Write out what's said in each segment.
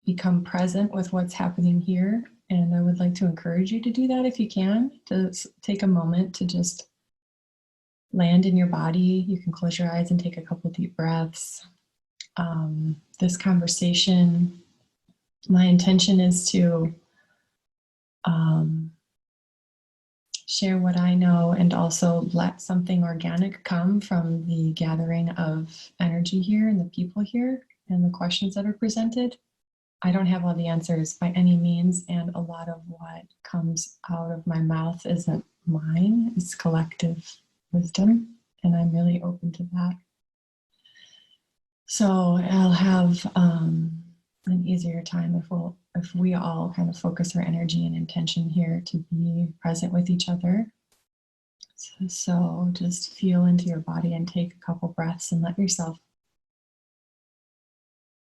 become present with what's happening here. And I would like to encourage you to do that if you can, to take a moment to just land in your body. You can close your eyes and take a couple deep breaths. This conversation, my intention is to share what I know and also let something organic come from the gathering of energy here and the people here and the questions that are presented. I don't have all the answers by any means, and a lot of what comes out of my mouth isn't mine, it's collective wisdom, and I'm really open to that. So I'll have an easier time if we all kind of focus our energy and intention here to be present with each other. So just feel into your body and take a couple breaths and let yourself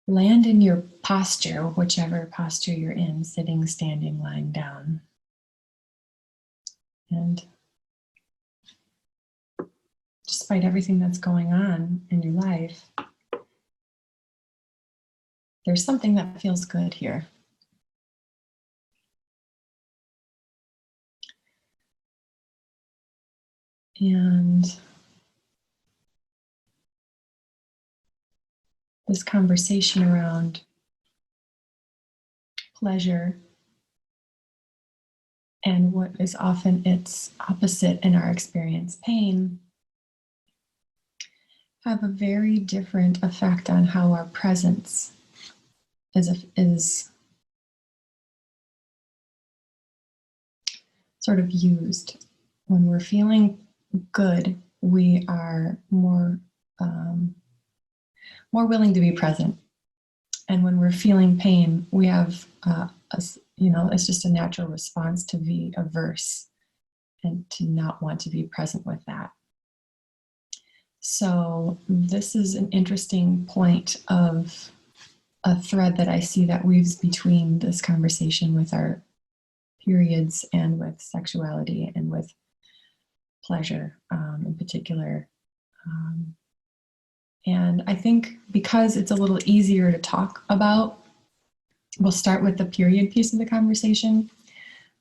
land in your posture, whichever posture you're in, sitting, standing, lying down. And despite everything that's going on in your life, there's something that feels good here. And this conversation around pleasure and what is often its opposite in our experience, pain, have a very different effect on how our presence is sort of used. When we're feeling good, we are more willing to be present. And when we're feeling pain, we have, it's just a natural response to be averse and to not want to be present with that. So this is an interesting point of a thread that I see that weaves between this conversation with our periods and with sexuality and with pleasure in particular. And I think because it's a little easier to talk about, we'll start with the period piece of the conversation.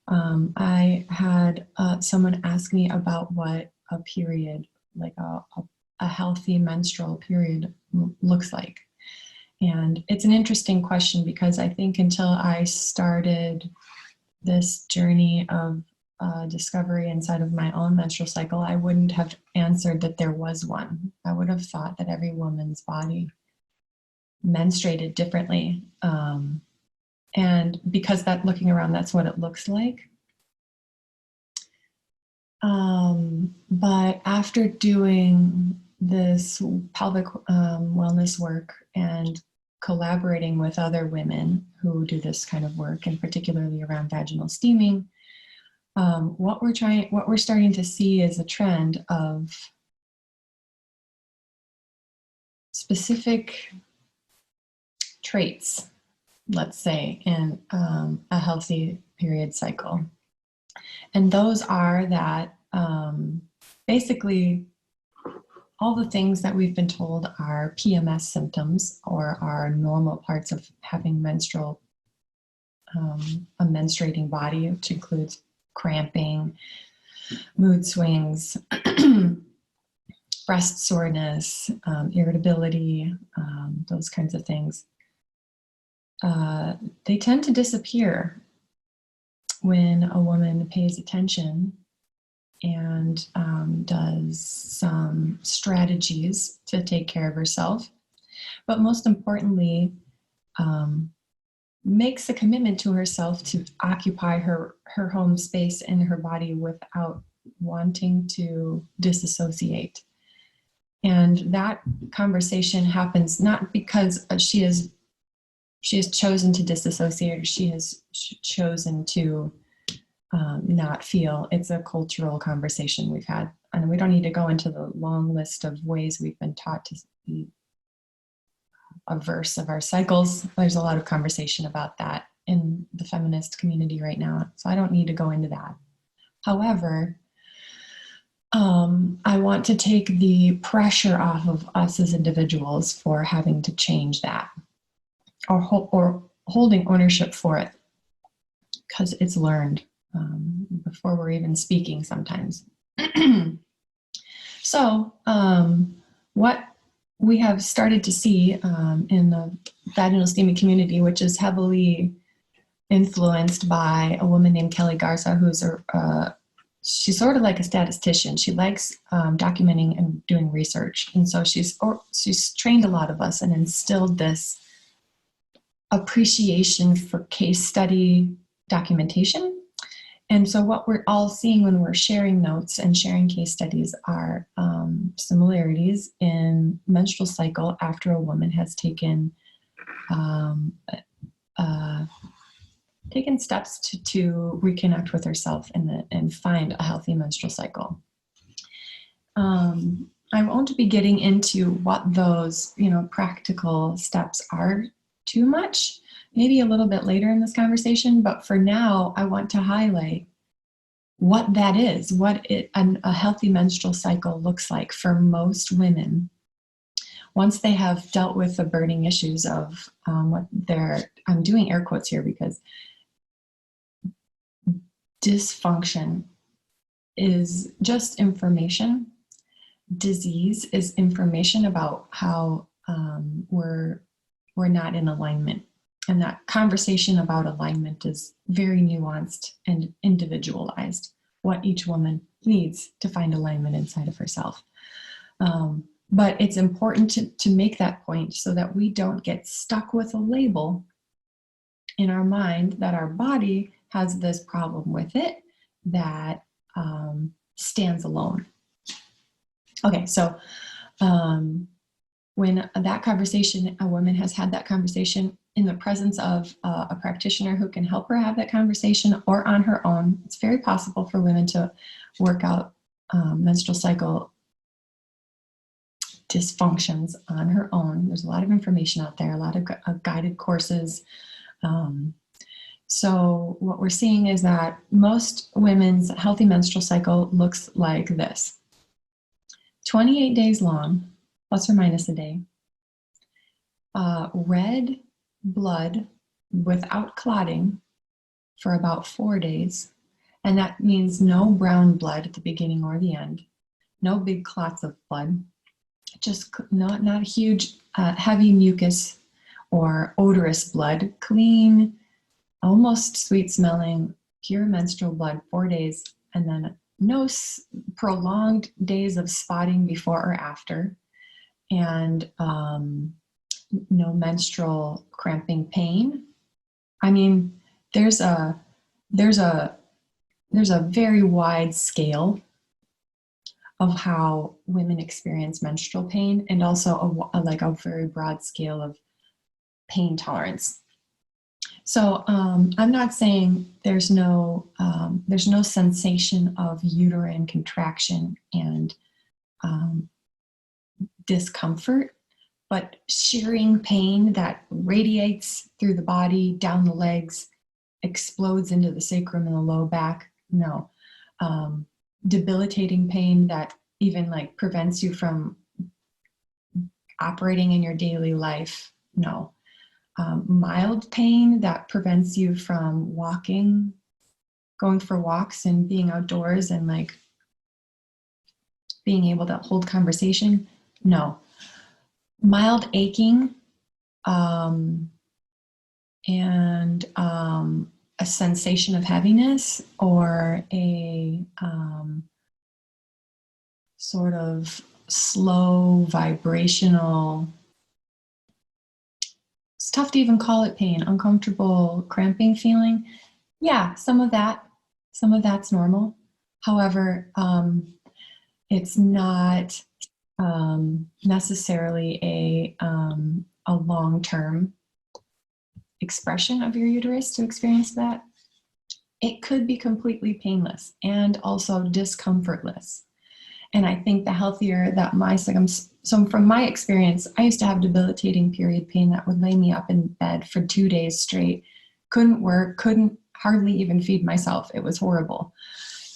I had someone ask me about what a period, like a healthy menstrual period looks like. And it's an interesting question because I think until I started this journey of discovery inside of my own menstrual cycle, I wouldn't have answered that there was one. I would have thought that every woman's body menstruated differently. And because looking around, that's what it looks like. But after doing this pelvic wellness work and collaborating with other women who do this kind of work, and particularly around vaginal steaming, what we're starting to see is a trend of specific traits, let's say, in a healthy period cycle. And those are that basically all the things that we've been told are PMS symptoms or are normal parts of having a menstruating body, which includes cramping, mood swings, breast soreness, irritability, those kinds of things. They tend to disappear when a woman pays attention and does some strategies to take care of herself, but most importantly, makes a commitment to herself to occupy her home space in her body without wanting to disassociate. And that conversation happens not because she has chosen to disassociate or she has chosen to not feel. It's a cultural conversation we've had. And we don't need to go into the long list of ways we've been taught to be averse of our cycles. There's a lot of conversation about that in the feminist community right now, so I don't need to go into that. However, I want to take the pressure off of us as individuals for having to change that, or holding ownership for it, because it's learned before we're even speaking sometimes. So what we have started to see in the vaginal steaming community, which is heavily influenced by a woman named Kelly Garza, who's she's sort of like a statistician. She likes documenting and doing research. And so she's trained a lot of us and instilled this appreciation for case study documentation. And so what we're all seeing when we're sharing notes and sharing case studies are similarities in menstrual cycle after a woman has taken steps to reconnect with herself and find a healthy menstrual cycle. I won't be getting into what those, practical steps are too much, maybe a little bit later in this conversation, but for now, I want to highlight what that is, what a healthy menstrual cycle looks like for most women once they have dealt with the burning issues of I'm doing air quotes here because dysfunction is just information. Disease is information about how we're not in alignment. And that conversation about alignment is very nuanced and individualized, what each woman needs to find alignment inside of herself. But it's important to make that point so that we don't get stuck with a label in our mind that our body has this problem with it that stands alone. Okay, so when that conversation, a woman has had that conversation in the presence of a practitioner who can help her have that conversation or on her own, it's very possible for women to work out menstrual cycle dysfunctions on her own. There's a lot of information out there, a lot of guided courses. So what we're seeing is that most women's healthy menstrual cycle looks like this. 28 days long, plus or minus a day. Red blood without clotting for about 4 days. And that means no brown blood at the beginning or the end. No big clots of blood. Just not huge, heavy mucus or odorous blood. Clean, almost sweet smelling, pure menstrual blood, 4 days. And then no prolonged days of spotting before or after. And no menstrual cramping pain. I mean, there's a very wide scale of how women experience menstrual pain, and also a very broad scale of pain tolerance. So I'm not saying there's no sensation of uterine contraction and discomfort, but shearing pain that radiates through the body, down the legs, explodes into the sacrum and the low back, no. Debilitating pain that even prevents you from operating in your daily life, no. Mild pain that prevents you from walking, going for walks and being outdoors and being able to hold conversation, no. Mild aching and a sensation of heaviness or a sort of slow vibrational, it's tough to even call it pain, uncomfortable cramping feeling. Yeah, some of that's normal. However, it's not necessarily a long-term expression of your uterus to experience that. It could be completely painless and also discomfortless. And I think the healthier that so from my experience, I used to have debilitating period pain that would lay me up in bed for 2 days straight. Couldn't work, couldn't hardly even feed myself. It was horrible.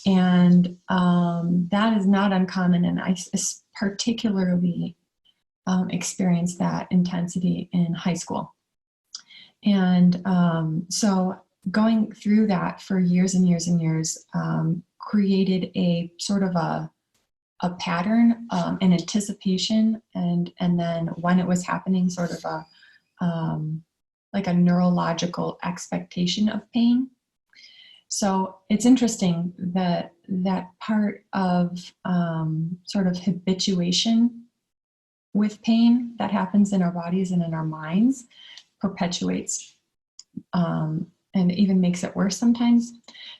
And that is not uncommon. And I particularly experienced that intensity in high school. And so going through that for years and years and years created a sort of a pattern, an anticipation, and then when it was happening, sort of a like a neurological expectation of pain. So it's interesting that that part of sort of habituation with pain that happens in our bodies and in our minds perpetuates and even makes it worse sometimes.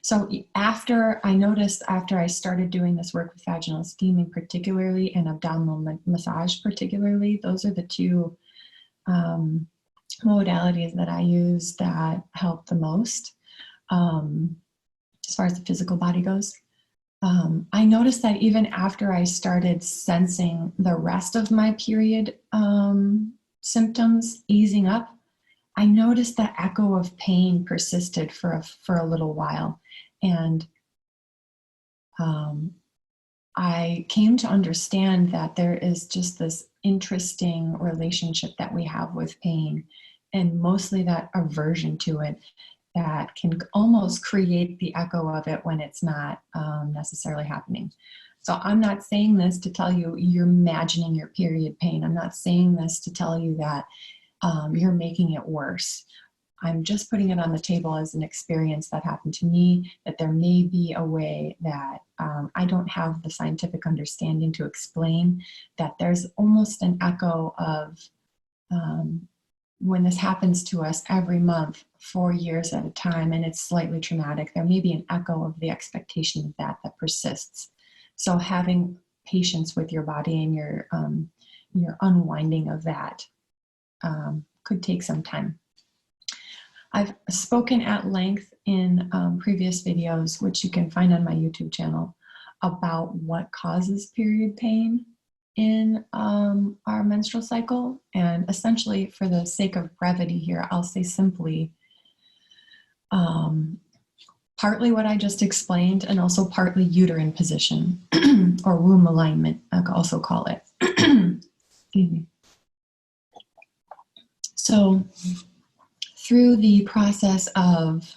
So after I started doing this work with vaginal steaming particularly and abdominal massage particularly, those are the two modalities that I use that help the most as far as the physical body goes. I noticed that even after I started sensing the rest of my period symptoms easing up, I noticed the echo of pain persisted for a little while. And I came to understand that there is just this interesting relationship that we have with pain, and mostly that aversion to it that can almost create the echo of it when it's not necessarily happening. So I'm not saying this to tell you you're imagining your period pain. I'm not saying this to tell you that you're making it worse. I'm just putting it on the table as an experience that happened to me, that there may be a way that I don't have the scientific understanding to explain, that there's almost an echo of when this happens to us every month, 4 years at a time, and it's slightly traumatic, there may be an echo of the expectation of that persists. So having patience with your body and your unwinding of that could take some time. I've spoken at length in previous videos, which you can find on my YouTube channel, about what causes period pain in our menstrual cycle. And essentially, for the sake of brevity here, I'll say simply, partly what I just explained, and also partly uterine position or womb alignment, I could also call it. Excuse me. So through the process of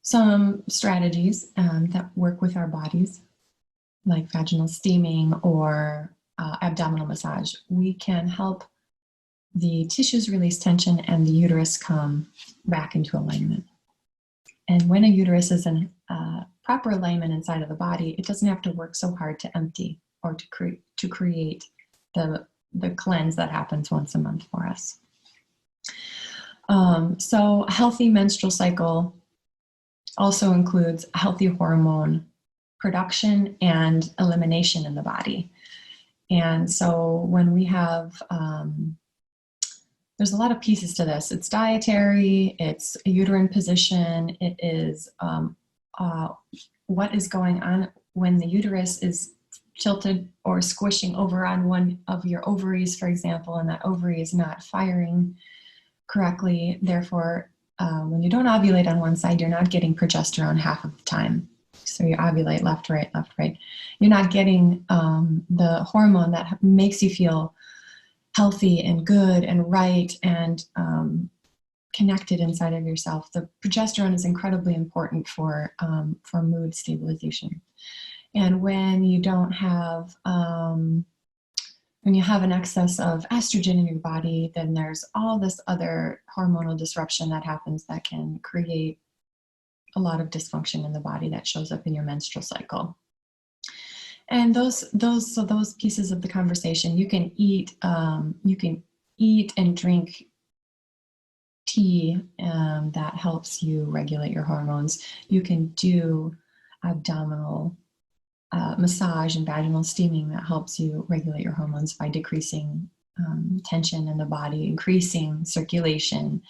some strategies that work with our bodies, like vaginal steaming or abdominal massage, we can help the tissues release tension and the uterus come back into alignment. And when a uterus is in proper alignment inside of the body, it doesn't have to work so hard to empty or to create the cleanse that happens once a month for us. So a healthy menstrual cycle also includes healthy hormone production and elimination in the body. And so when we have, there's a lot of pieces to this. It's dietary, it's a uterine position, it is what is going on when the uterus is tilted or squishing over on one of your ovaries, for example, and that ovary is not firing correctly. Therefore, when you don't ovulate on one side, you're not getting progesterone half of the time. So you ovulate left, right, left, right. You're not getting the hormone that makes you feel healthy and good and right and connected inside of yourself. The progesterone is incredibly important for mood stabilization. And when you don't have, when you have an excess of estrogen in your body, then there's all this other hormonal disruption that happens that can create a lot of dysfunction in the body that shows up in your menstrual cycle. And those pieces of the conversation, you can eat and drink tea that helps you regulate your hormones. You can do abdominal massage and vaginal steaming that helps you regulate your hormones by decreasing tension in the body, increasing circulation,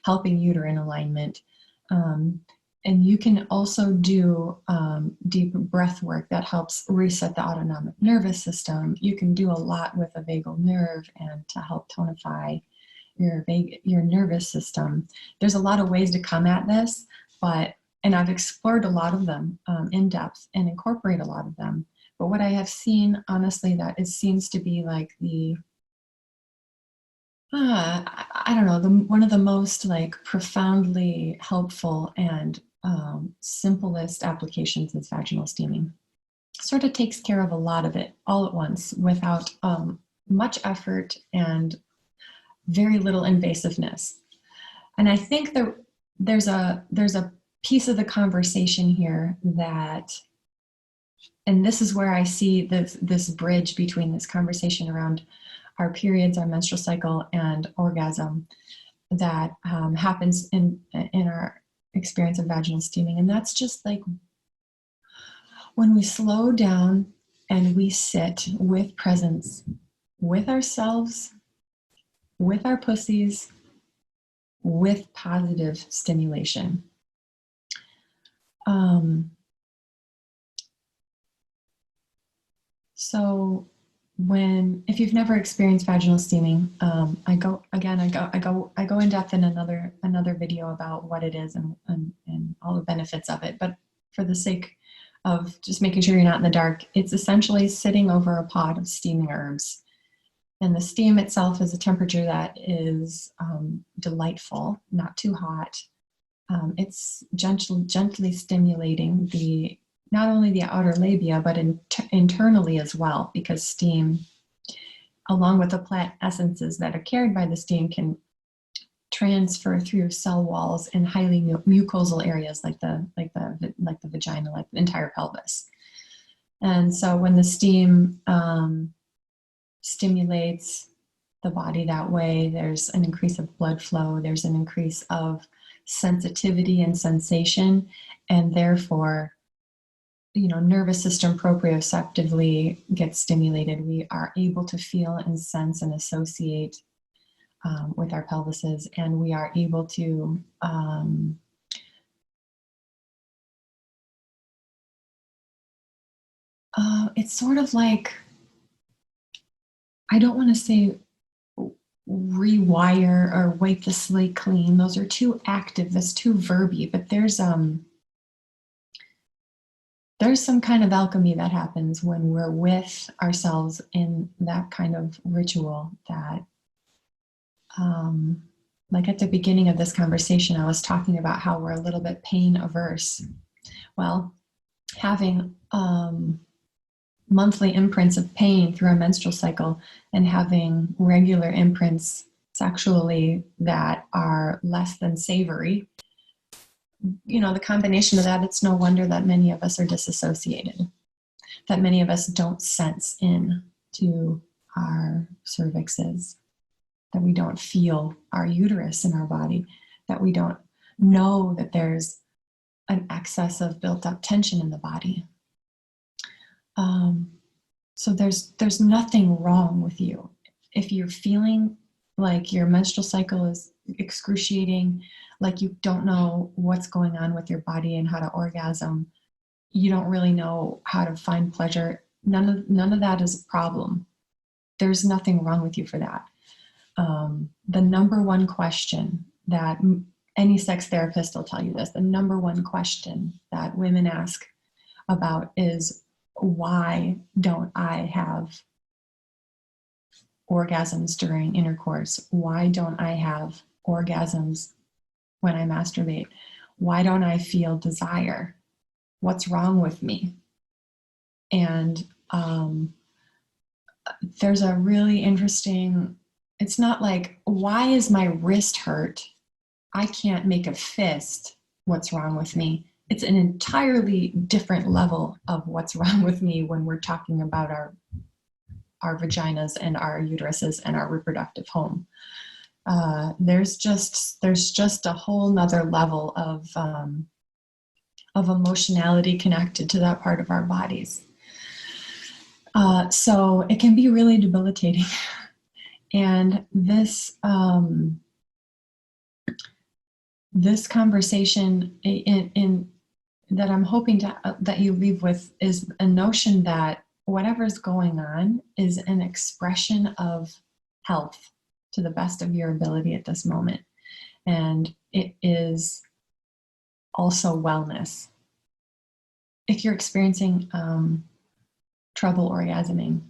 helping uterine alignment. And you can also do deep breath work that helps reset the autonomic nervous system. You can do a lot with a vagal nerve and to help tonify your nervous system. There's a lot of ways to come at this, and I've explored a lot of them in depth and incorporate a lot of them. But what I have seen, honestly, that it seems to be like the I don't know, one of the most like profoundly helpful and simplest applications is vaginal steaming. Sort of takes care of a lot of it all at once without much effort and very little invasiveness. And I think that there's a piece of the conversation here that, and this is where I see this bridge between this conversation around our periods, our menstrual cycle, and orgasm that happens in our experience of vaginal steaming. And that's just like when we slow down and we sit with presence, with ourselves, with our pussies, with positive stimulation. So if you've never experienced vaginal steaming, I go in depth in another video about what it is and all the benefits of it. But for the sake of just making sure you're not in the dark, it's essentially sitting over a pot of steaming herbs. And the steam itself is a temperature that is delightful, not too hot. It's gently stimulating not only the outer labia, but internally as well, because steam, along with the plant essences that are carried by the steam, can transfer through cell walls in highly mucosal areas like the vagina, like the entire pelvis. And so when the steam stimulates the body that way, there's an increase of blood flow, there's an increase of sensitivity and sensation, and therefore, nervous system proprioceptively gets stimulated. We are able to feel and sense and associate with our pelvises, and we are able to it's sort of like, I don't want to say rewire or wipe the slate clean. Those are too active. That's too verby. But there's some kind of alchemy that happens when we're with ourselves in that kind of ritual that, like at the beginning of this conversation, I was talking about how we're a little bit pain averse. Well, having monthly imprints of pain through our menstrual cycle and having regular imprints sexually that are less than savory, the combination of that, it's no wonder that many of us are disassociated, that many of us don't sense into our cervixes, that we don't feel our uterus in our body, that we don't know that there's an excess of built up tension in the body. So there's nothing wrong with you. If you're feeling like your menstrual cycle is excruciating, like you don't know what's going on with your body and how to orgasm, you don't really know how to find pleasure, none of that is a problem. There's nothing wrong with you for that. The number one question that any sex therapist will tell you this, the number one question that women ask about is, why don't I have orgasms during intercourse? Why don't I have orgasms when I masturbate? Why don't I feel desire? What's wrong with me? And there's a really interesting, it's not like, why is my wrist hurt? I can't make a fist. What's wrong with me? It's an entirely different level of what's wrong with me when we're talking about our vaginas and our uteruses and our reproductive home. There's just a whole nother level of emotionality connected to that part of our bodies. So it can be really debilitating. And this conversation that I'm hoping that you leave with is a notion that whatever's going on is an expression of health to the best of your ability at this moment. And it is also wellness. If you're experiencing trouble orgasming,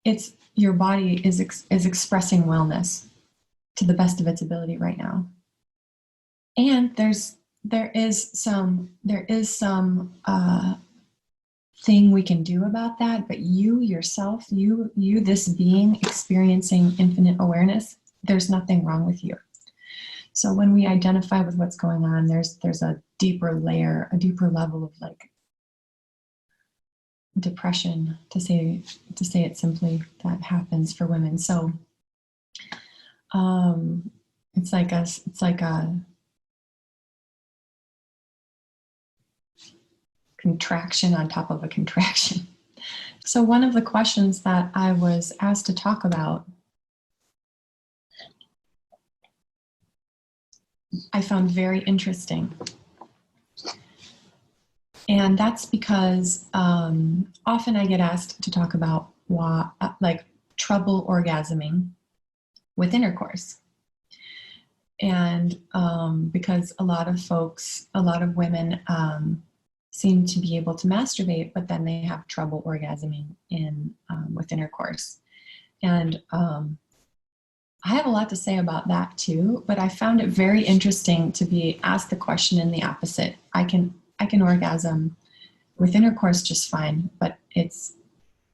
it's your body is expressing wellness. to the best of its ability right now. And there is some thing we can do about that, but you yourself, you this being experiencing infinite awareness, there's nothing wrong with you. So when we identify with what's going on, there's a deeper layer, a deeper level of like depression, to say it simply, that happens for women. So it's like a contraction on top of a contraction. So one of the questions that I was asked to talk about, I found very interesting. And that's because often I get asked to talk about like trouble orgasming with intercourse. And because a lot of women seem to be able to masturbate, but then they have trouble orgasming with intercourse. And I have a lot to say about that too, but I found it very interesting to be asked the question in the opposite. I can orgasm with intercourse just fine, but it's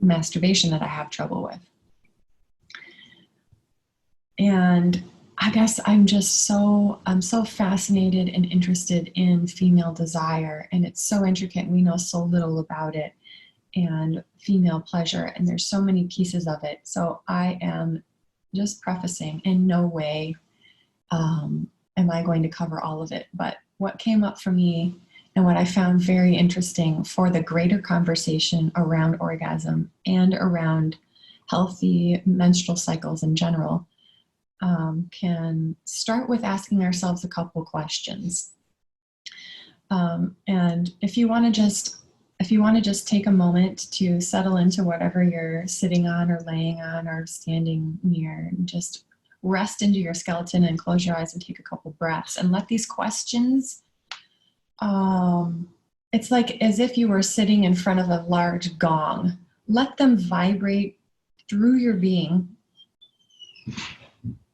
masturbation that I have trouble with. And I guess I'm so fascinated and interested in female desire, and it's so intricate and we know so little about it, and female pleasure, and there's so many pieces of it. So I am just prefacing, in no way am I going to cover all of it, but what came up for me and what I found very interesting for the greater conversation around orgasm and around healthy menstrual cycles in general, can start with asking ourselves a couple questions. And if you want to just take a moment to settle into whatever you're sitting on or laying on or standing near, and just rest into your skeleton and close your eyes and take a couple breaths and let these questions, it's like as if you were sitting in front of a large gong. Let them vibrate through your being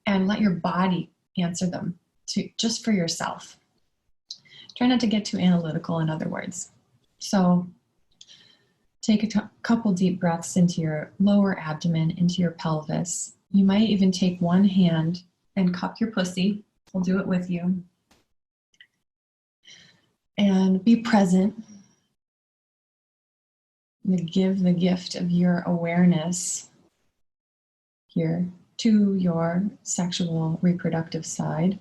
and let your body answer them just for yourself. Try not to get too analytical, in other words. So take a couple deep breaths into your lower abdomen, into your pelvis. You might even take one hand and cup your pussy. I'll do it with you. And be present. Give the gift of your awareness here to your sexual reproductive side.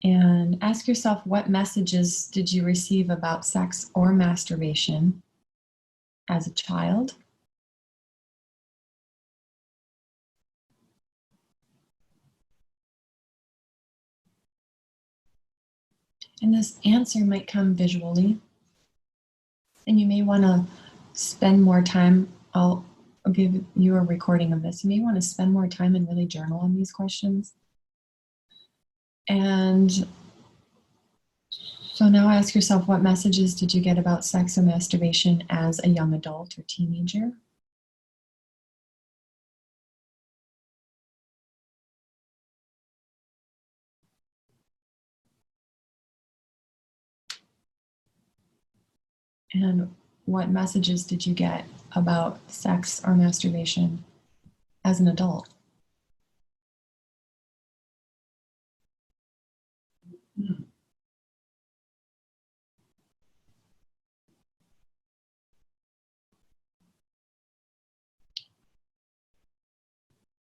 And ask yourself, what messages did you receive about sex or masturbation as a child? And this answer might come visually. And you may want to spend more time. I'll give you a recording of this. You may want to spend more time and really journal on these questions. And so now ask yourself, what messages did you get about sex or masturbation as a young adult or teenager? And what messages did you get about sex or masturbation as an adult?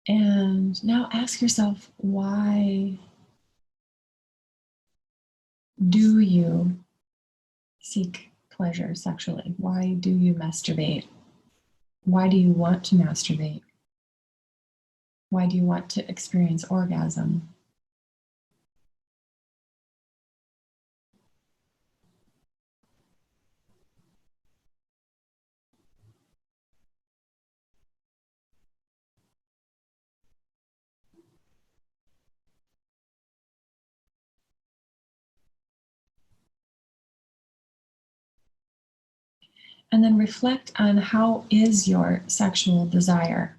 And now ask yourself, why do you seek pleasure sexually? Why do you masturbate? Why do you want to masturbate? Why do you want to experience orgasm? And then reflect on, how is your sexual desire?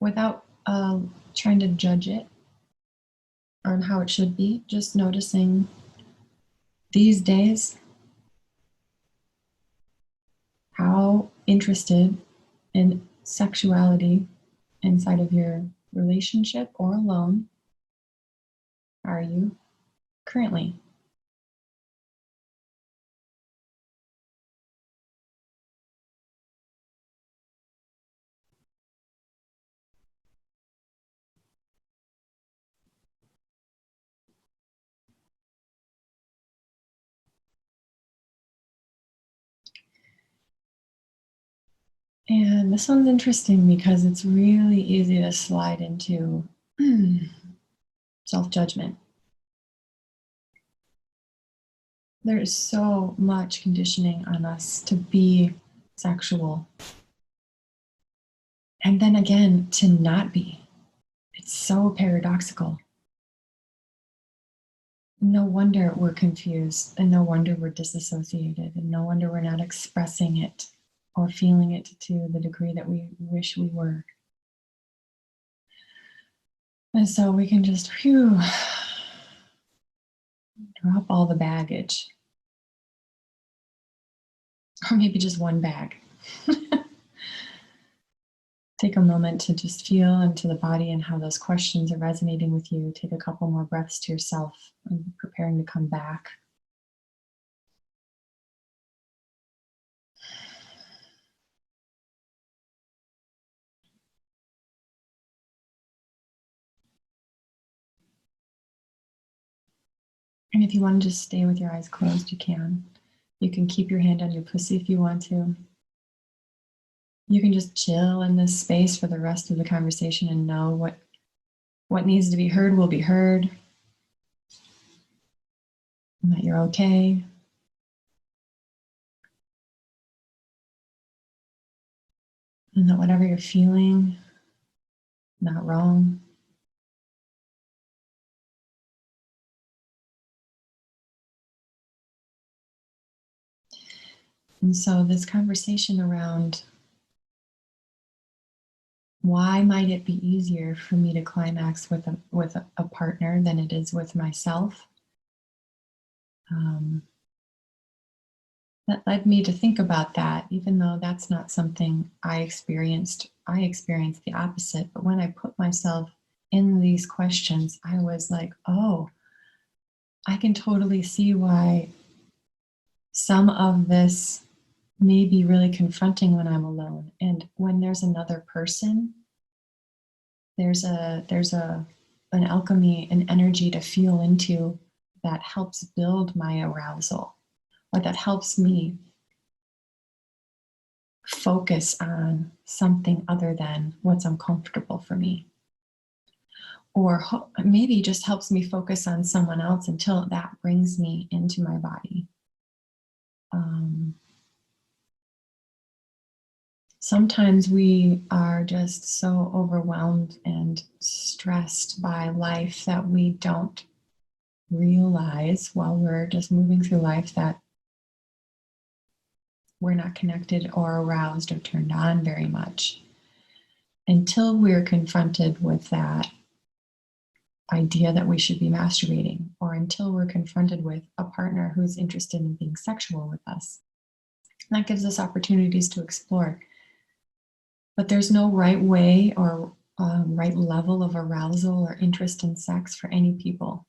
without trying to judge it on how it should be, just noticing these days how interested in sexuality inside of your relationship or alone are you currently? And this one's interesting because it's really easy to slide into self-judgment. There is so much conditioning on us to be sexual. And then again, to not be. It's so paradoxical. No wonder we're confused, and no wonder we're disassociated, and no wonder we're not expressing it or feeling it to the degree that we wish we were. And so we can just, drop all the baggage. Or maybe just one bag. Take a moment to just feel into the body and how those questions are resonating with you. Take a couple more breaths to yourself and preparing to come back. And if you want to just stay with your eyes closed, you can. You can keep your hand on your pussy if you want to. You can just chill in this space for the rest of the conversation and know what needs to be heard will be heard. And that you're okay. And that whatever you're feeling, not wrong. And so this conversation around why might it be easier for me to climax with a partner than it is with myself? That led me to think about that, even though that's not something I experienced. I experienced the opposite. But when I put myself in these questions, I was like, oh, I can totally see why some of this may be really confronting when I'm alone. And when there's another person, there's an alchemy, an energy to feel into that helps build my arousal, or that helps me focus on something other than what's uncomfortable for me. Or maybe just helps me focus on someone else until that brings me into my body. Sometimes we are just so overwhelmed and stressed by life that we don't realize while we're just moving through life that we're not connected or aroused or turned on very much until we're confronted with that idea that we should be masturbating, or until we're confronted with a partner who's interested in being sexual with us. And that gives us opportunities to explore. But there's no right way or right level of arousal or interest in sex for any people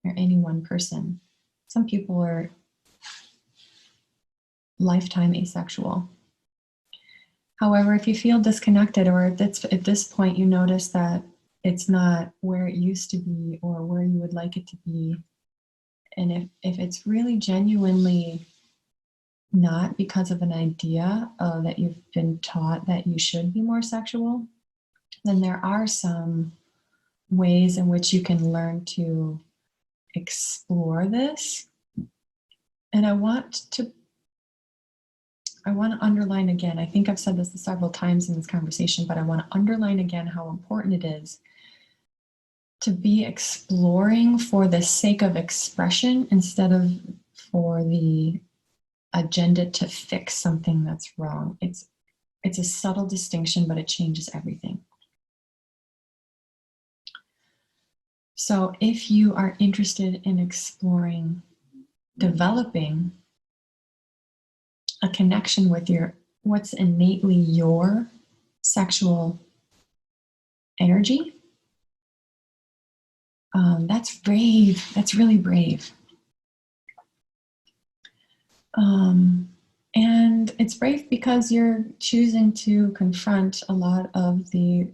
or any one person. Some people are lifetime asexual. However, if you feel disconnected, or at this point you notice that it's not where it used to be or where you would like it to be, and if it's really genuinely not because of an idea that you've been taught that you should be more sexual, then there are some ways in which you can learn to explore this. And I want to underline again, I think I've said this several times in this conversation, but I want to underline again how important it is to be exploring for the sake of expression instead of for the agenda to fix something that's wrong. It's a subtle distinction, but it changes everything. So if you are interested in exploring developing a connection with what's innately your sexual energy, that's brave. That's really brave. And it's brave because you're choosing to confront a lot of the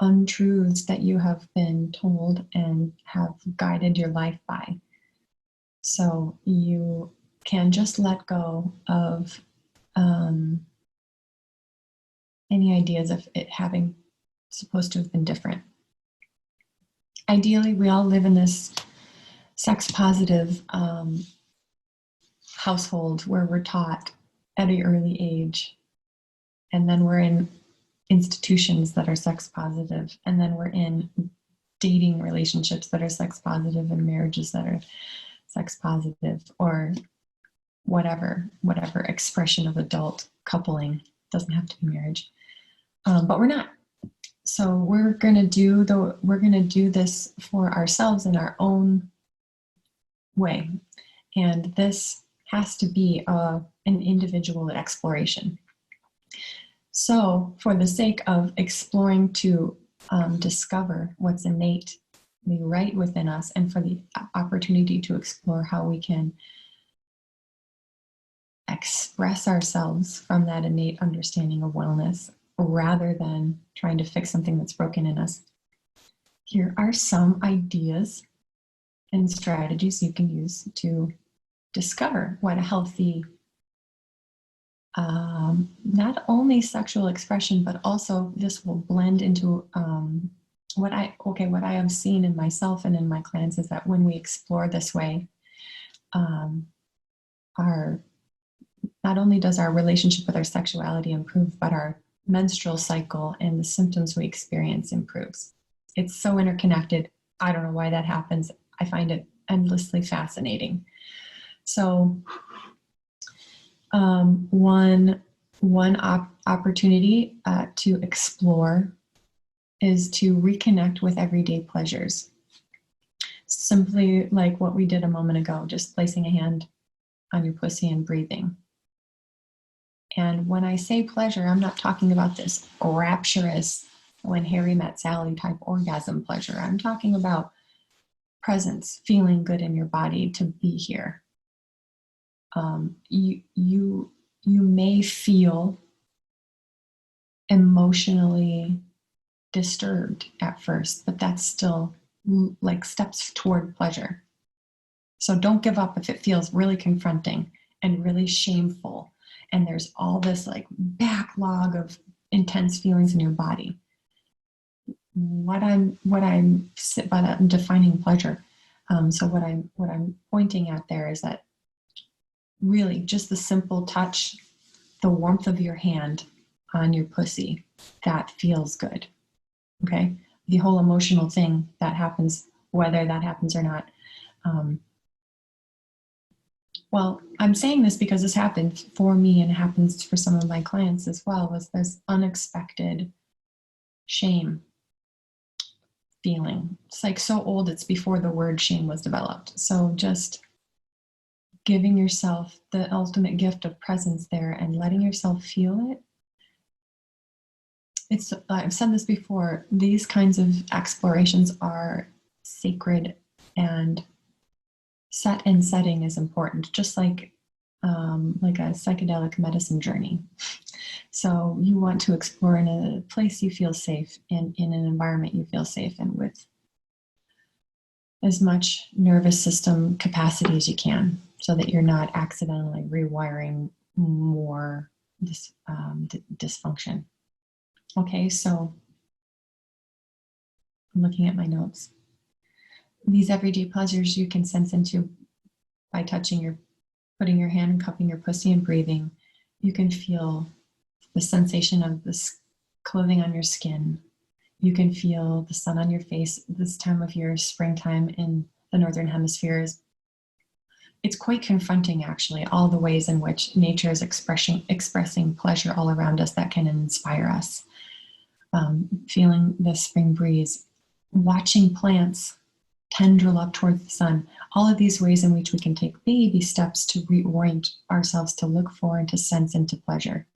untruths that you have been told and have guided your life by. So you can just let go of any ideas of it having supposed to have been different. Ideally, we all live in this sex positive household where we're taught at an early age, and then we're in institutions that are sex positive, and then we're in dating relationships that are sex positive and marriages that are sex positive, or whatever expression of adult coupling. Doesn't have to be marriage, but we're not. So we're gonna do this for ourselves in our own way, and this has to be an individual exploration. So for the sake of exploring to discover what's innately right within us, and for the opportunity to explore how we can express ourselves from that innate understanding of wellness rather than trying to fix something that's broken in us, here are some ideas and strategies you can use to discover what a healthy, not only sexual expression, but also this will blend into what I have seen in myself and in my clients is that when we explore this way, not only does our relationship with our sexuality improve, but our menstrual cycle and the symptoms we experience improves. It's so interconnected. I don't know why that happens. I find it endlessly fascinating. So one opportunity to explore is to reconnect with everyday pleasures. Simply like what we did a moment ago, just placing a hand on your pussy and breathing. And when I say pleasure, I'm not talking about this rapturous, when Harry met Sally type orgasm pleasure. I'm talking about presence, feeling good in your body to be here. You may feel emotionally disturbed at first, but that's still like steps toward pleasure. So don't give up if it feels really confronting and really shameful, and there's all this like backlog of intense feelings in your body. What I'm by that I'm defining pleasure. So what I'm pointing at there is that really just the simple touch, the warmth of your hand on your pussy, that feels good. Okay, the whole emotional thing that happens, whether that happens or not. Well, I'm saying this because this happened for me and it happens for some of my clients as well, was this unexpected shame feeling. It's like so old, it's before the word shame was developed. So just giving yourself the ultimate gift of presence there and letting yourself feel it. I've said this before, these kinds of explorations are sacred, and set and setting is important, just like a psychedelic medicine journey. So you want to explore in a place you feel safe, in an environment you feel safe, and with as much nervous system capacity as you can, so that you're not accidentally rewiring more dysfunction. Okay, so I'm looking at my notes. These everyday pleasures you can sense into by putting your hand and cupping your pussy and breathing. You can feel the sensation of this clothing on your skin. You can feel the sun on your face. This time of year, springtime in the Northern Hemisphere, it's quite confronting, actually, all the ways in which nature is expressing pleasure all around us that can inspire us. Feeling the spring breeze, watching plants tendril up towards the sun. All of these ways in which we can take baby steps to reorient ourselves to look for and to sense into pleasure.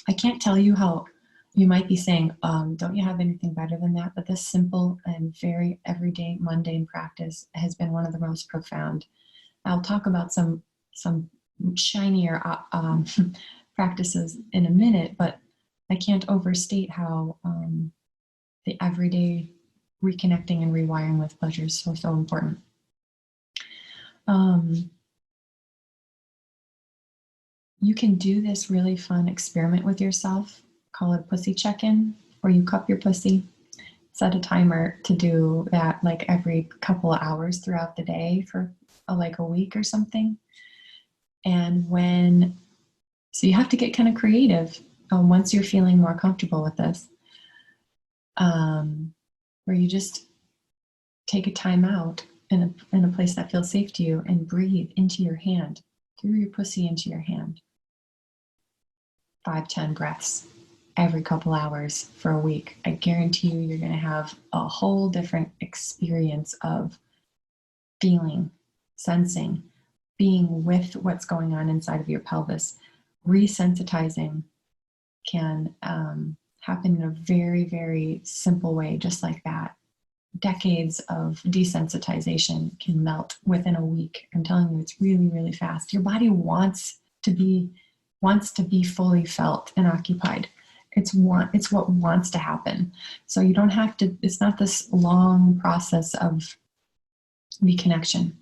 I can't tell you how you might be saying, don't you have anything better than that? But this simple and very everyday mundane practice has been one of the most profound. I'll talk about some shinier practices in a minute, but I can't overstate how the everyday reconnecting and rewiring with pleasure is so important. You can do this really fun experiment with yourself, call it pussy check-in, where you cup your pussy, set a timer to do that like every couple of hours throughout the day for like a week or something. And so you have to get kind of creative once you're feeling more comfortable with this, where you just take a time out in a place that feels safe to you and breathe into your hand, through your pussy into your hand. 5-10 breaths every couple hours for a week. I guarantee you, you're going to have a whole different experience of feeling, sensing, being with what's going on inside of your pelvis. Resensitizing can happen in a very, very simple way, just like that. Decades of desensitization can melt within a week. I'm telling you, it's really, really fast. Your body wants to be fully felt and occupied. It's what wants to happen. So you don't have to, it's not this long process of reconnection.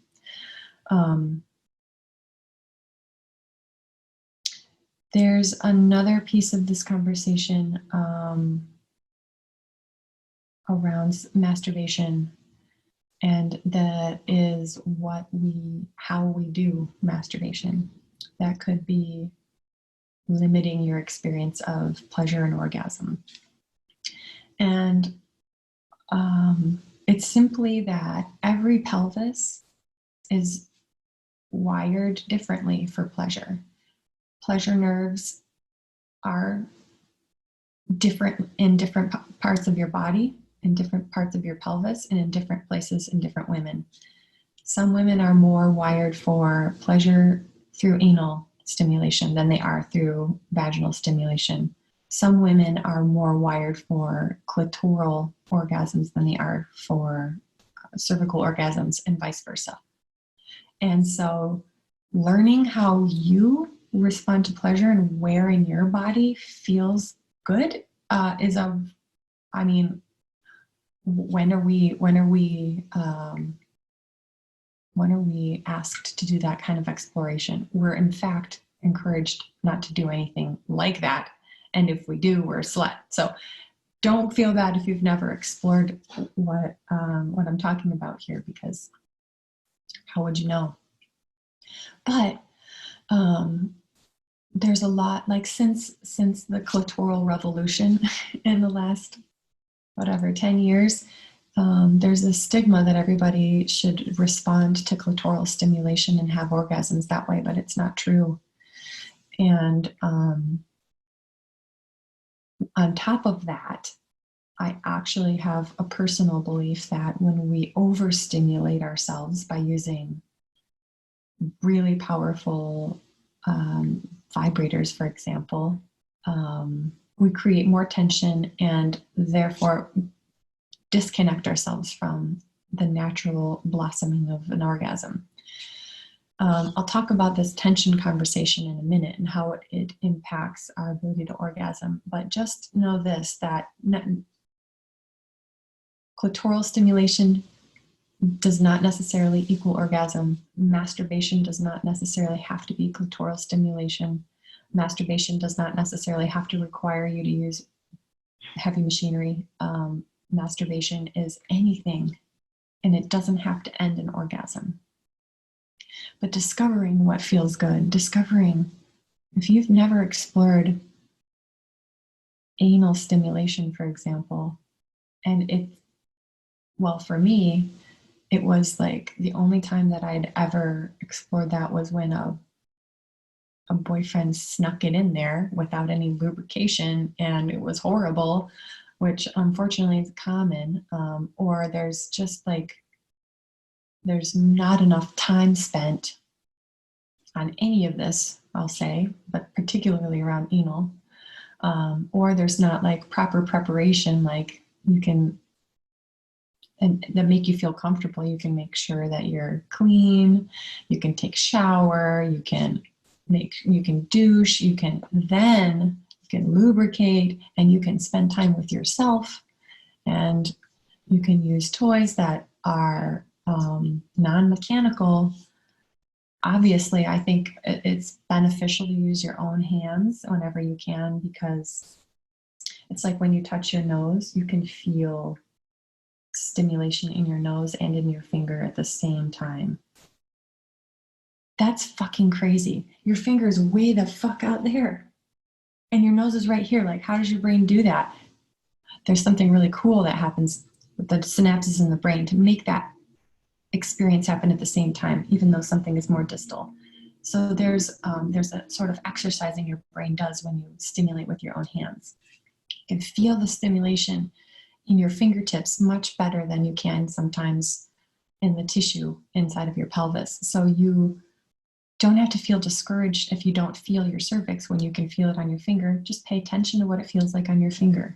There's another piece of this conversation around masturbation, and that is how we do masturbation. That could be limiting your experience of pleasure and orgasm. And it's simply that every pelvis is wired differently for pleasure. Pleasure nerves are different in different parts of your body, in different parts of your pelvis, and in different places in different women. Some women are more wired for pleasure through anal stimulation than they are through vaginal stimulation. Some women are more wired for clitoral orgasms than they are for cervical orgasms, and vice versa. And so learning how you respond to pleasure and where in your body feels good when are we asked to do that kind of exploration? We're in fact encouraged not to do anything like that. And if we do, we're a slut. So don't feel bad if you've never explored what I'm talking about here, because how would you know? But there's a lot, like since the clitoral revolution in the last 10 years, there's a stigma that everybody should respond to clitoral stimulation and have orgasms that way, but it's not true. And on top of that, I actually have a personal belief that when we overstimulate ourselves by using really powerful vibrators, for example, we create more tension and therefore disconnect ourselves from the natural blossoming of an orgasm. I'll talk about this tension conversation in a minute and how it impacts our ability to orgasm, but just know this, that clitoral stimulation does not necessarily equal orgasm. Masturbation does not necessarily have to be clitoral stimulation. Masturbation does not necessarily have to require you to use heavy machinery. Masturbation is anything, and it doesn't have to end in orgasm. But discovering what feels good, discovering if you've never explored anal stimulation, for example, and for me, it was like the only time that I'd ever explored that was when a boyfriend snuck it in there without any lubrication, and it was horrible, which unfortunately is common. Or there's just like there's not enough time spent on any of this, I'll say, but particularly around anal, or there's not like proper preparation, like you can, and that make you feel comfortable. You can make sure that you're clean, you can take shower, you can douche, you can lubricate, and you can spend time with yourself, and you can use toys that are non-mechanical. Obviously, I think it's beneficial to use your own hands whenever you can, because it's like when you touch your nose, you can feel stimulation in your nose and in your finger at the same time. That's fucking crazy. Your finger is way the fuck out there, and your nose is right here. Like, how does your brain do that? There's something really cool that happens with the synapses in the brain to make that experience happen at the same time, even though something is more distal. So there's a sort of exercising your brain does when you stimulate with your own hands. You can feel the stimulation in your fingertips much better than you can sometimes in the tissue inside of your pelvis. So you don't have to feel discouraged if you don't feel your cervix when you can feel it on your finger. Just pay attention to what it feels like on your finger.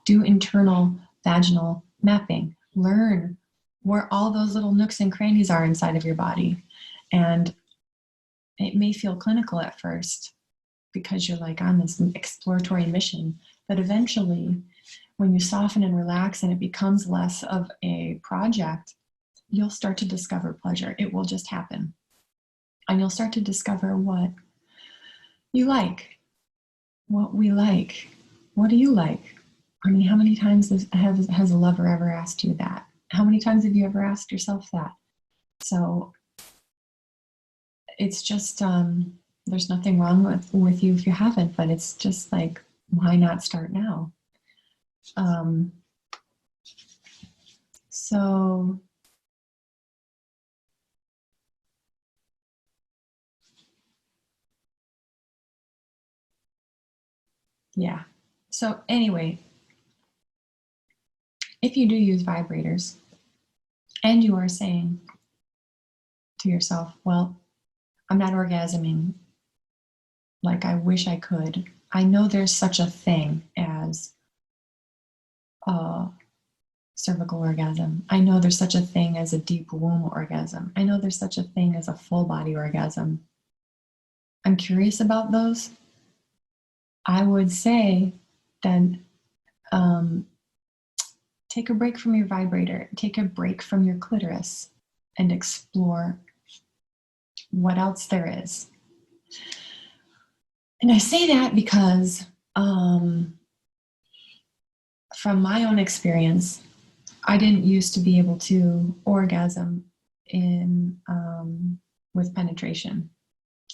Do internal vaginal mapping. Learn where all those little nooks and crannies are inside of your body. And it may feel clinical at first because you're like on this exploratory mission, but eventually when you soften and relax and it becomes less of a project, you'll start to discover pleasure. It will just happen. And you'll start to discover what you like, what we like. What do you like? I mean, how many times has a lover ever asked you that? How many times have you ever asked yourself that? So it's just, there's nothing wrong with you if you haven't, but it's just like, why not start now? So yeah. So anyway, if you do use vibrators and you are saying to yourself, well, I'm not orgasming like I wish I could. I know there's such a thing as a cervical orgasm. I know there's such a thing as a deep womb orgasm. I know there's such a thing as a full body orgasm. I'm curious about those. I would say then take a break from your vibrator, take a break from your clitoris, and explore what else there is. And I say that because from my own experience, I didn't used to be able to orgasm with penetration.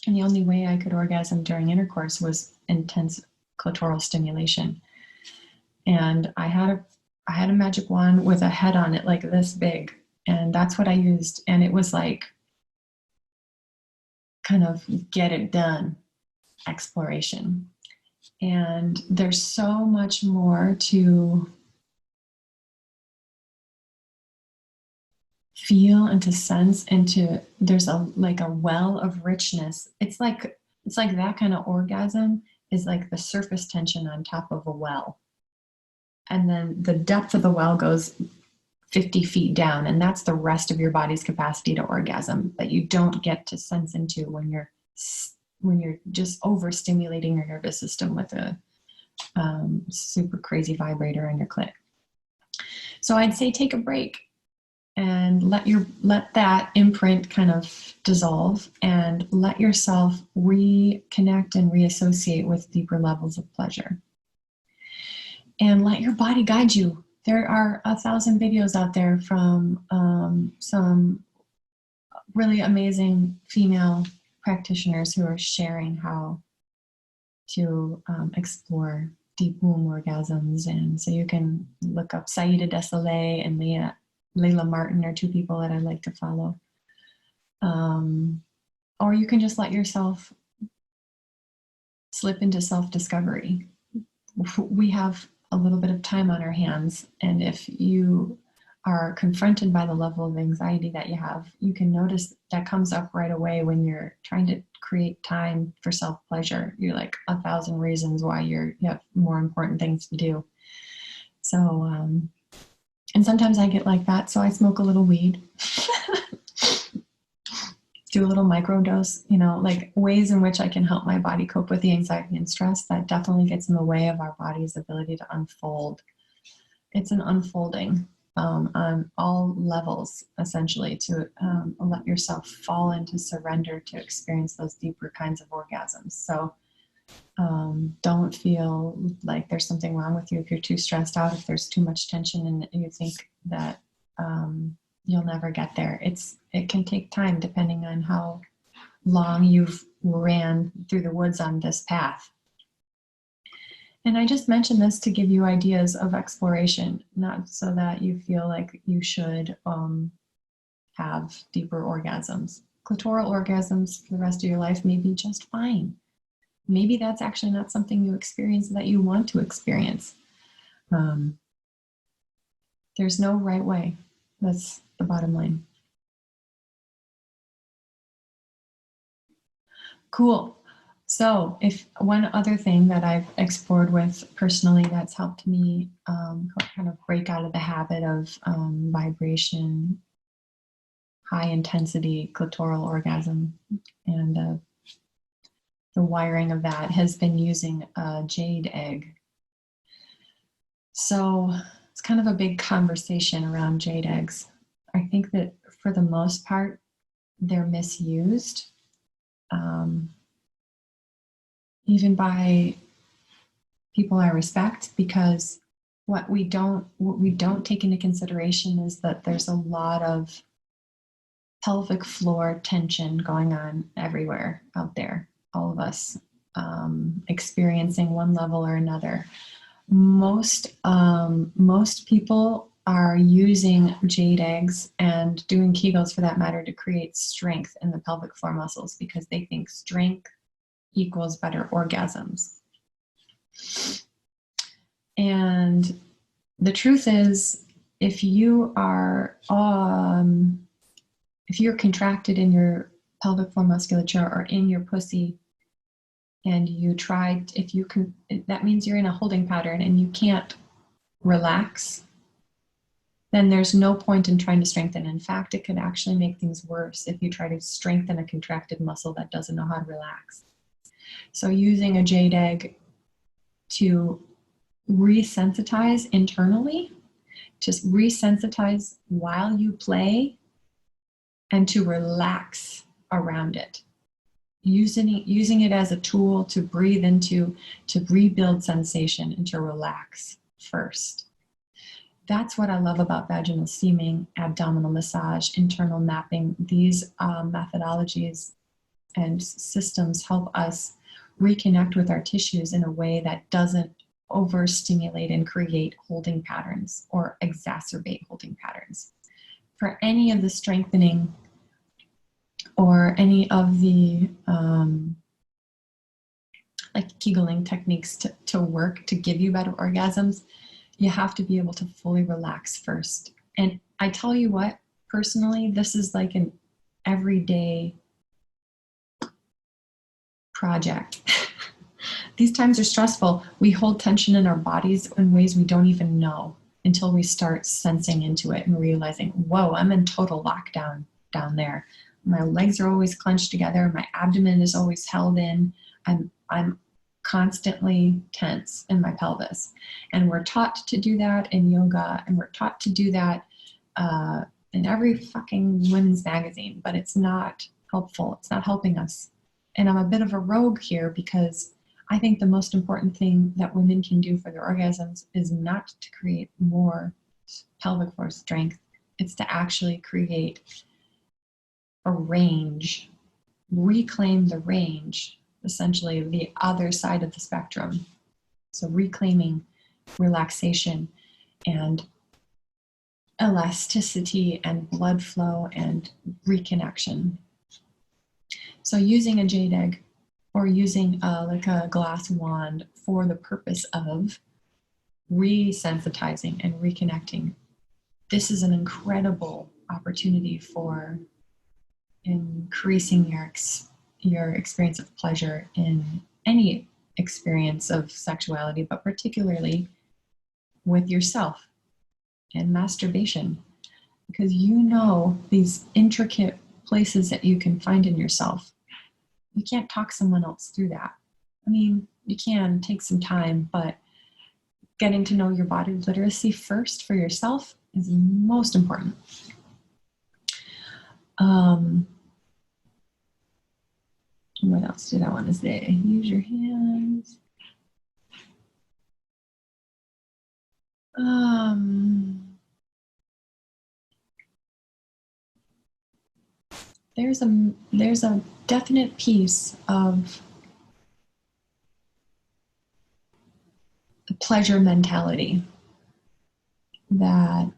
And the only way I could orgasm during intercourse was intense clitoral stimulation. And I had a magic wand with a head on it like this big, and that's what I used. And it was like kind of get it done exploration. And there's so much more to feel and to sense, and there's a well of richness. It's like that kind of orgasm is like the surface tension on top of a well. And then the depth of the well goes 50 feet down, and that's the rest of your body's capacity to orgasm that you don't get to sense into when you're just overstimulating your nervous system with a super crazy vibrator on your clit. So I'd say take a break and let that imprint kind of dissolve, and let yourself reconnect and reassociate with deeper levels of pleasure. And let your body guide you. There are 1,000 videos out there from some really amazing female practitioners who are sharing how to explore deep womb orgasms. And so you can look up Saida Desolé and Layla Martin are two people that I like to follow. Or you can just let yourself slip into self-discovery. We have a little bit of time on our hands, and if you are confronted by the level of anxiety that you have, you can notice that comes up right away when you're trying to create time for self-pleasure. You're like 1,000 reasons why you have more important things to do. So, and sometimes I get like that, so I smoke a little weed. Do a little microdose, like ways in which I can help my body cope with the anxiety and stress. That definitely gets in the way of our body's ability to unfold. It's an unfolding on all levels, essentially, to let yourself fall into surrender to experience those deeper kinds of orgasms. So don't feel like there's something wrong with you if you're too stressed out, if there's too much tension and you think that you'll never get there. It can take time depending on how long you've ran through the woods on this path. And I just mentioned this to give you ideas of exploration, not so that you feel like you should have deeper orgasms. Clitoral orgasms for the rest of your life may be just fine. Maybe that's actually not something you experience that you want to experience. There's no right way. That's the bottom line. Cool. So if one other thing that I've explored with personally that's helped me kind of break out of the habit of vibration, high intensity clitoral orgasm, and the wiring of that has been using a jade egg. So it's kind of a big conversation around jade eggs. I think that for the most part, they're misused. Even by people I respect, because what we don't take into consideration is that there's a lot of pelvic floor tension going on everywhere out there, all of us experiencing one level or another. Most people are using jade eggs and doing Kegels, for that matter, to create strength in the pelvic floor muscles because they think strength equals better orgasms. And the truth is, if you're contracted in your pelvic floor musculature or in your pussy, and that means you're in a holding pattern and you can't relax, then there's no point in trying to strengthen. In fact, it could actually make things worse if you try to strengthen a contracted muscle that doesn't know how to relax. So using a jade egg to resensitize internally, just resensitize while you play, and to relax around it. Using it as a tool to breathe into, to rebuild sensation and to relax first. That's what I love about vaginal steaming, abdominal massage, internal mapping. These methodologies and systems help us reconnect with our tissues in a way that doesn't overstimulate and create holding patterns or exacerbate holding patterns. For any of the strengthening or any of the like Kegeling techniques to work to give you better orgasms, you have to be able to fully relax first. And I tell you what, personally, this is like an everyday project. These times are stressful. We hold tension in our bodies in ways we don't even know until we start sensing into it and realizing, whoa, I'm in total lockdown down there. My legs are always clenched together. My abdomen is always held in. I'm constantly tense in my pelvis. And we're taught to do that in yoga, and we're taught to do that in every fucking women's magazine, but it's not helpful. It's not helping us. And I'm a bit of a rogue here because I think the most important thing that women can do for their orgasms is not to create more pelvic floor strength. It's to actually create a range, reclaim the range, essentially the other side of the spectrum. So reclaiming relaxation and elasticity and blood flow and reconnection. So using a jade egg or using like a glass wand for the purpose of resensitizing and reconnecting this is an incredible opportunity for increasing your experience of pleasure in any experience of sexuality, but particularly with yourself and masturbation, because you know these intricate places that you can find in yourself. You can't talk someone else through that. I mean, you can take some time, but getting to know your body literacy first for yourself is most important. What else did I want to say? Use your hands. There's a definite piece of the pleasure mentality that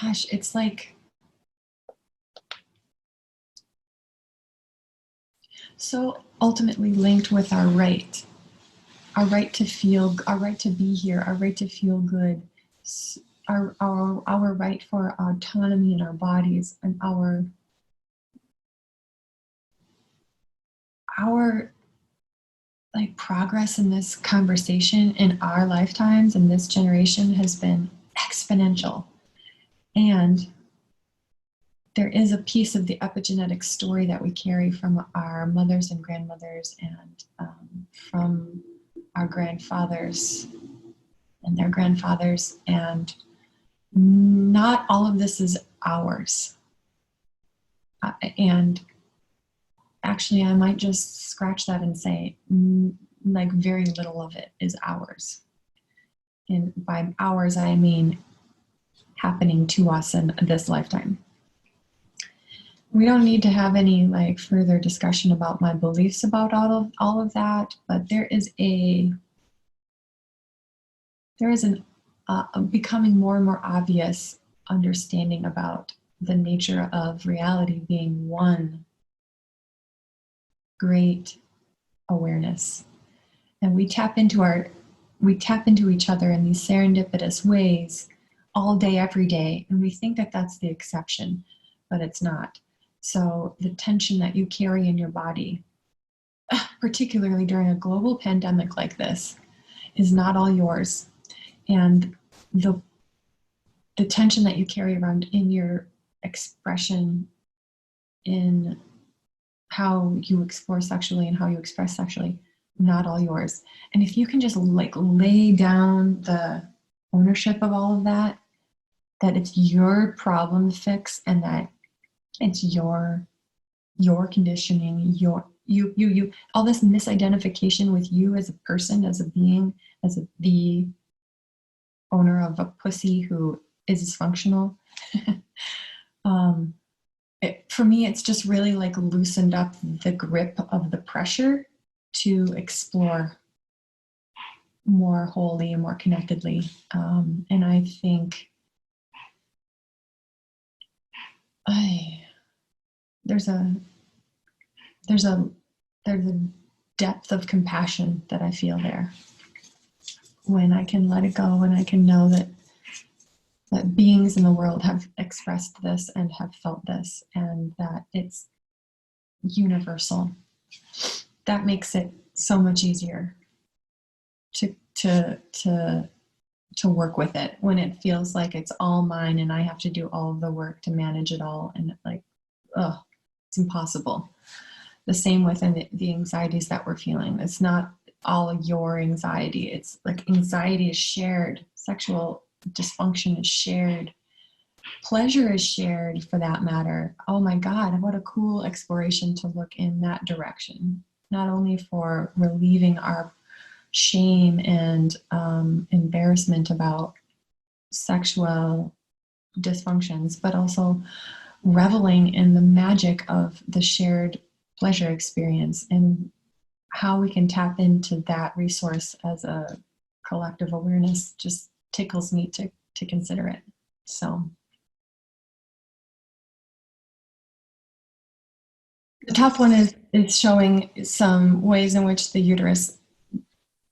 gosh, it's like so ultimately linked with our right to feel, our right to be here, our right to feel good, our right for autonomy in our bodies, and our like progress in this conversation in our lifetimes and this generation has been exponential. And there is a piece of the epigenetic story that we carry from our mothers and grandmothers and from our grandfathers and their grandfathers, and not all of this is ours. And actually, I might just scratch that and say, like, very little of it is ours. And by ours, I mean happening to us in this lifetime. We don't need to have any like further discussion about my beliefs about all of that, but there is an becoming more and more obvious understanding about the nature of reality being one great awareness. And we tap into each other in these serendipitous ways all day, every day. And we think that that's the exception, but it's not. So the tension that you carry in your body, particularly during a global pandemic like this, is not all yours. And the tension that you carry around in your expression, in how you explore sexually and how you express sexually, not all yours. And if you can just like lay down the ownership of all of that it's your problem to fix, and that it's your conditioning, you all this misidentification with you as a person, as a being, as the owner of a pussy who is dysfunctional. For me, it's just really like loosened up the grip of the pressure to explore more wholly and more connectedly. And I think there's a depth of compassion that I feel there when I can let it go, and I can know that beings in the world have expressed this and have felt this, and that it's universal. That makes it so much easier to work with it when it feels like it's all mine and I have to do all of the work to manage it all, and like, it's impossible. The same with the anxieties that we're feeling. It's not all your anxiety. It's like anxiety is shared. Sexual dysfunction is shared. Pleasure is shared, for that matter. Oh my God, what a cool exploration to look in that direction. Not only for relieving our shame and embarrassment about sexual dysfunctions, but also reveling in the magic of the shared pleasure experience and how we can tap into that resource as a collective awareness just tickles me to consider it. So the top one is showing some ways in which the uterus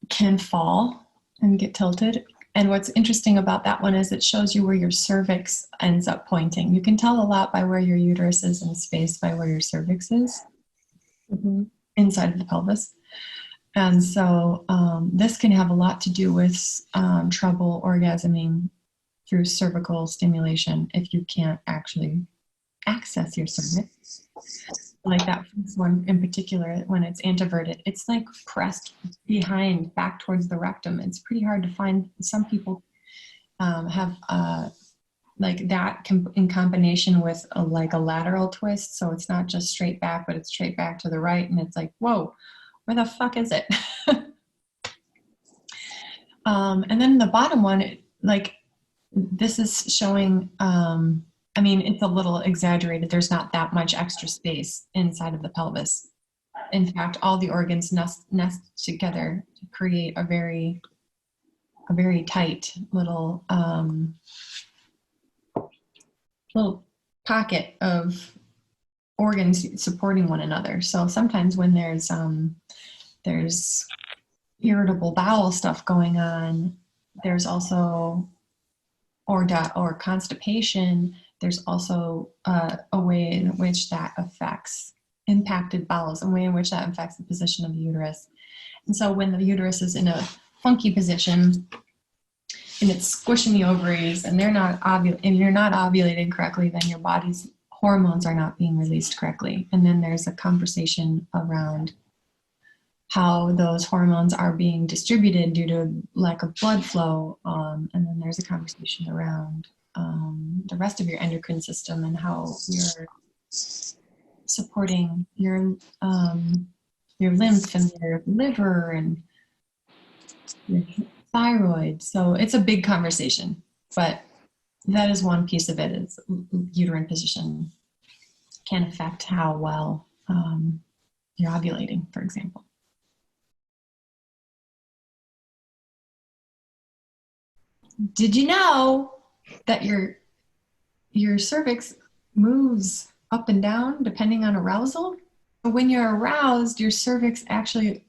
can fall and get tilted. And what's interesting about that one is it shows you where your cervix ends up pointing. You can tell a lot by where your uterus is in space by where your cervix is inside of the pelvis. And so this can have a lot to do with trouble orgasming through cervical stimulation if you can't actually access your cervix. Like that first one in particular, when it's anteverted, it's like pressed behind, back towards the rectum. It's pretty hard to find. Some people have like that in combination with like a lateral twist. So it's not just straight back, but it's straight back to the right. And it's like, whoa, where the fuck is it? And then the bottom one, like this is showing, I mean, it's a little exaggerated. There's not that much extra space inside of the pelvis. In fact, all the organs nest together to create a very tight little little pocket of organs supporting one another. So sometimes when there's irritable bowel stuff going on, there's also or constipation. There's also a way in which that affects impacted bowels, a way in which that affects the position of the uterus. And so when the uterus is in a funky position and it's squishing the ovaries and you're not ovulating correctly, then your body's hormones are not being released correctly. And then there's a conversation around how those hormones are being distributed due to lack of blood flow. And then there's a conversation around the rest of your endocrine system and how you're supporting your lymph and your liver and your thyroid. So it's a big conversation, but that is one piece of it. Is uterine position can affect how well you're ovulating, for example. Did you know that your cervix moves up and down depending on arousal? When you're aroused, your cervix actually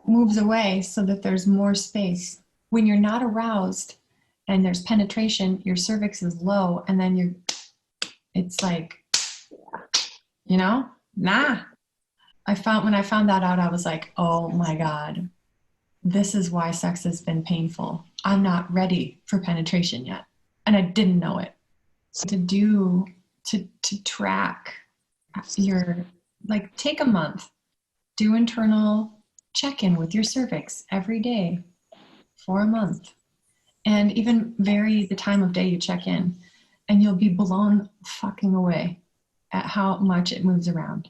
moves away so that there's more space. When you're not aroused and there's penetration, your cervix is low, and then it's like, nah. When I found that out, I was like, oh my God, this is why sex has been painful. I'm not ready for penetration yet. And I didn't know it. To track take a month, do internal check-in with your cervix every day for a month, and even vary the time of day you check in, and you'll be blown fucking away at how much it moves around.